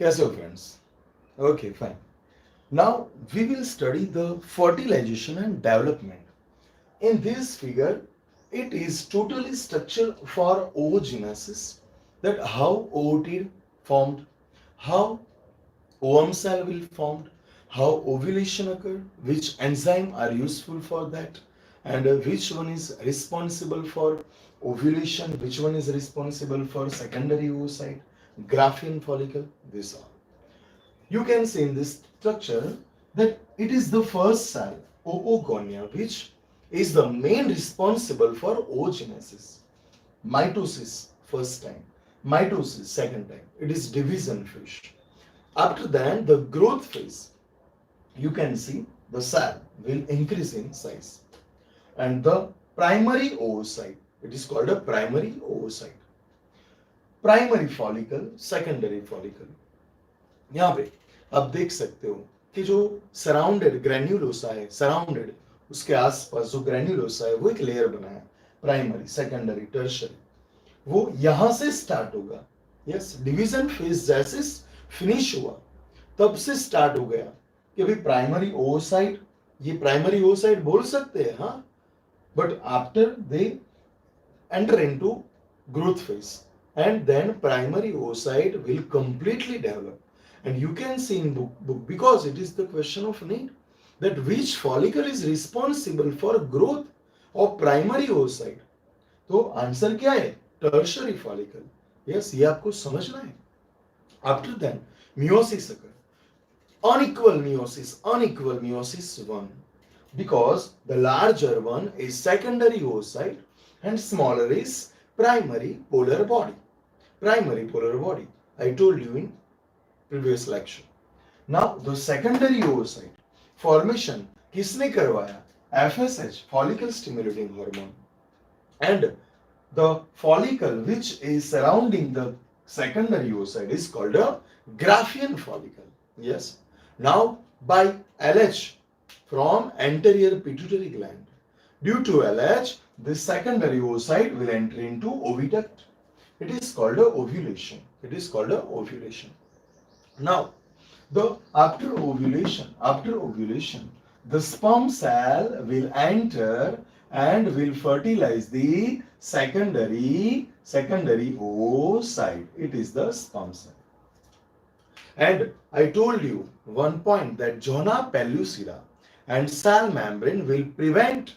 कैसे हो friends? Okay, fine. Now we will study the fertilization and development. In this figure, it is totally structured for oogenesis, that how oocyte formed, how ovum cell will formed, how ovulation occur, which enzyme are useful for that, and which one is responsible for ovulation, which one is responsible for secondary oocyte, Graafian follicle, this all. You can see in this structure that it is the first cell, oogonia, which is the main responsible for oogenesis. Mitosis, first time. Mitosis, second time. It is division phase. After that, the growth phase. You can see the cell will increase in size. And the primary oocyte, it is called a primary oocyte. Primary follicle, secondary follicle. यहाँ पे आप देख सकते हो कि जो surrounded granulosa है, surrounded उसके आसपास जो ग्रेन्युलोसा है वो एक लेयर बना है, प्राइमरी, सेकेंडरी, टर्शियरी, वो यहां से स्टार्ट होगा. यस, डिवीजन फेज जैसे फिनिश हुआ तब से स्टार्ट हो गया कि भाई प्राइमरी oocyte, ये प्राइमरी oocyte बोल सकते हैं, हाँ, but after they enter into growth phase and then primary oocyte will completely develop. And you can see in book because it is the question of need that which follicle is responsible for growth of primary oocyte. तो answer क्या है? Tertiary follicle. Yes, ये आपको समझना है. After then meiosis occur. Unequal meiosis 1, because the larger one is secondary oocyte and smaller is primary polar body. Primary polar body, I told you in previous lecture. Now the secondary oocyte formation किसने करवाया? FSH, follicle stimulating hormone. And the follicle which is surrounding the secondary oocyte is called a Graafian follicle. Yes. Now by LH from anterior pituitary gland. Due to LH, this secondary oocyte will enter into oviduct. It is called a ovulation. It is called a ovulation. Now, after ovulation, the sperm cell will enter and will fertilize the secondary oocyte. It is the sperm cell. And I told you one point that zona pellucida and cell membrane will prevent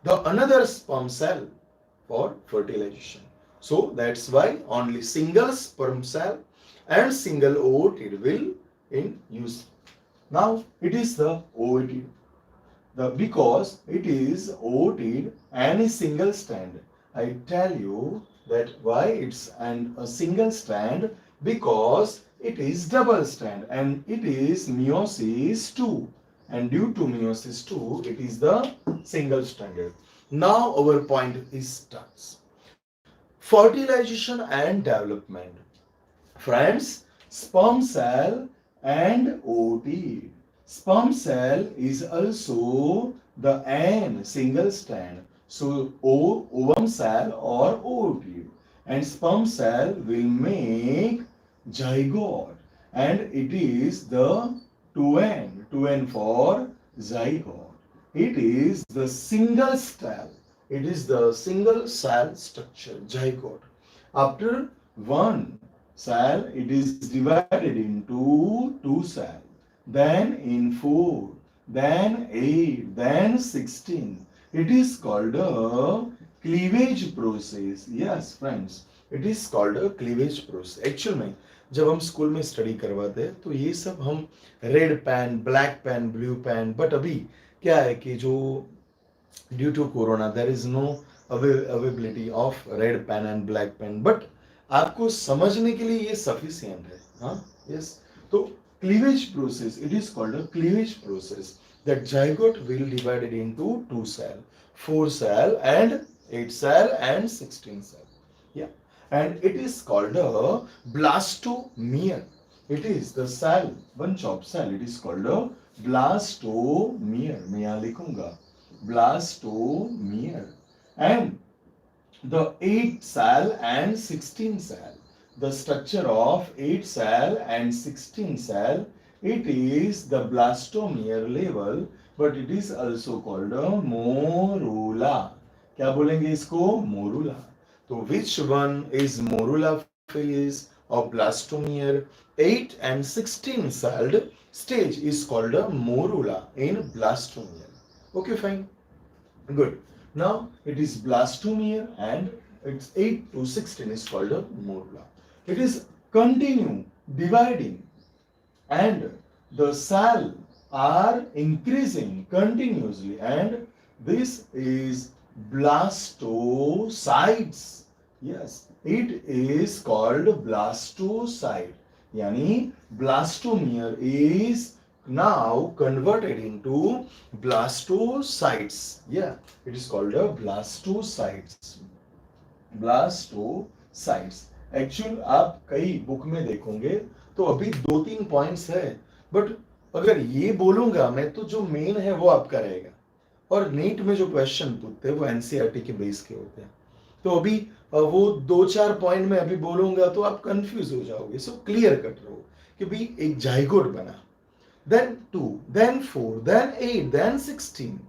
the another sperm cell for fertilization. So that's why only single sperm cell and single oocyte will in use. Now it is the oocyte. Because it is oocyte and a single strand. I tell you that why it's a single strand, because it is double strand and it is meiosis 2, and due to meiosis 2 it is the single stranded. Now our point is starts. Fertilization and development. Friends, sperm cell and oocyte. Sperm cell is also the N single strand. So ovum cell or oocyte, and sperm cell will make zygote, and it is the 2N for zygote. It is the single cell. It is the single cell structure, zygote. After one cell, it is divided into two cells, then in 4, then 8, then 16. It is called a cleavage process. Yes, friends, it is called a cleavage process. Actually में जब हम school में study करवाते हैं तो ये सब हम red pen, black pen, blue pen, but अभी क्या है कि जो due to corona there is no availability of red pen and black pen, but आपको समझने के लिए ये सफिशिएंट है. हाँ, यस. तो cleavage process, it is called a cleavage process, that zygote will divided into 2 cell, 4 cell and 8 cell and 16 cell. Yeah, and it is called a blastomere. It is the cell, bunch of cell, it is called a blastomere. मैं यहाँ लिखूंगा blastomere. And the 8 cell and 16 cell, the structure of 8 cell and 16 cell, it is the blastomere level, but it is also called a morula. क्या बोलेंगे इसको? Morula. So which one is morula phase of blastomere? 8 and 16 celled stage is called a morula in blastomere. Okay, fine. Good. Now it is blastomere and it's 8 to 16 is called a morula. It is continue dividing and the cell are increasing continuously and this is blastocytes. Yes, it is called blastocyte. Yani blastomere is now converted into blastocytes. Yeah, it is called a blastocytes. Blastocytes. Actual आप कई book में देखोगे तो अभी 2-3 points है, but अगर ये बोलूंगा मैं तो जो मेन है वो आपका रहेगा, और नीट में जो क्वेश्चन पूछते हैं वो एनसीईआरटी के बेस के होते हैं, तो अभी वो 2-4 पॉइंट में अभी बोलूंगा तो आप कंफ्यूज हो जाओगे. सो क्लियर कट रहो कि भाई एक जाइगोट बना, then 2, then 4, then 8, then 16.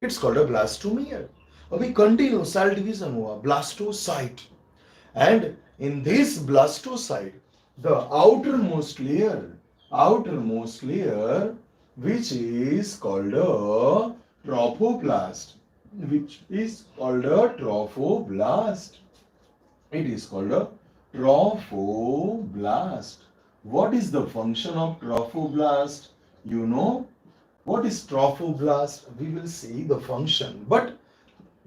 It's called a blastomere. अभी कंटिन्यू सेल डिवीजन हुआ, blastocyte. And in this blastocyte, the outermost layer, which is called a trophoblast, which is called a trophoblast. It is called a trophoblast. What is the function of trophoblast? You know what is trophoblast? We will see the function. But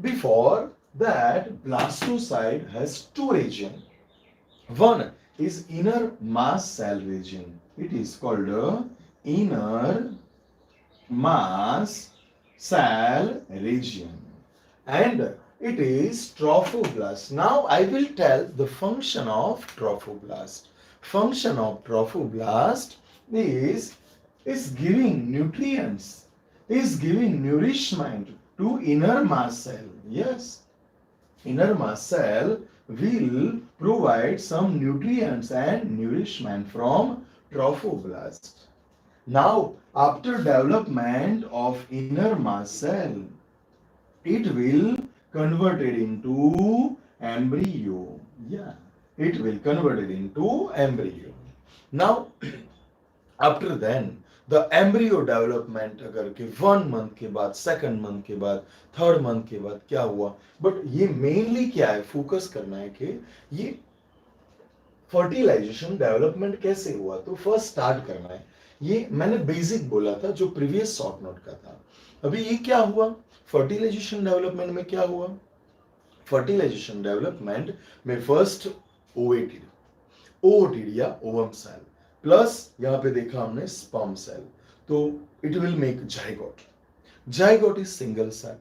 before that, blastocyte has two regions. One is inner mass cell region. It is called a inner mass cell region. And it is trophoblast. Now I will tell the function of trophoblast. Function of trophoblast is giving nutrients, is giving nourishment to inner mass cell. Yes, inner mass cell will provide some nutrients and nourishment from trophoblast. Now, after development of inner mass cell, it will convert it into embryo. Yeah, it will convert it into embryo. Now, after then, the embryo development अगर कि 1 month के बाद, 2nd month के बाद, 3rd month के बाद क्या हुआ, बट ये मेनली क्या है, फोकस करना है कि ये फर्टिलाइजेशन डेवलपमेंट कैसे हुआ. तो फर्स्ट स्टार्ट करना है, ये मैंने बेसिक बोला था जो प्रीवियस शॉर्ट नोट का था. अभी ये क्या हुआ, फर्टिलाइजेशन डेवलपमेंट में क्या हुआ, फर्टिलाइजेशन डेवलपमेंट में फर्स्ट ओओटीडी या ओवम सेल प्लस यहां पे देखा हमने स्पर्म सेल, तो it will make zygote. Zygote is single cell.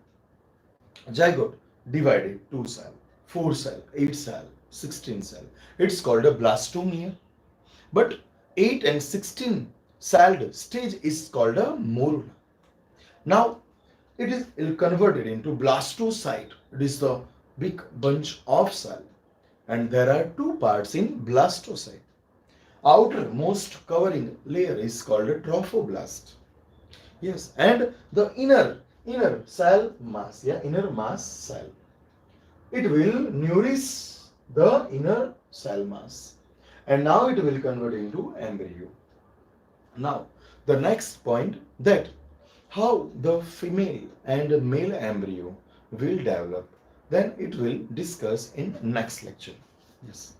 Zygote divided 2 cell, 4 cell, 8 cell, 16 cell. It's called a blastomere. But 8 and 16 celled stage is called a morula. Now it is converted into blastocyte. It is the big bunch of cell, and there are two parts in blastocyte. Outermost covering layer is called a trophoblast. Yes, and the inner cell mass, inner mass cell, it will nourish the inner cell mass, and now it will convert into embryo. Now the next point, that how the female and male embryo will develop, then it will discuss in next lecture. Yes.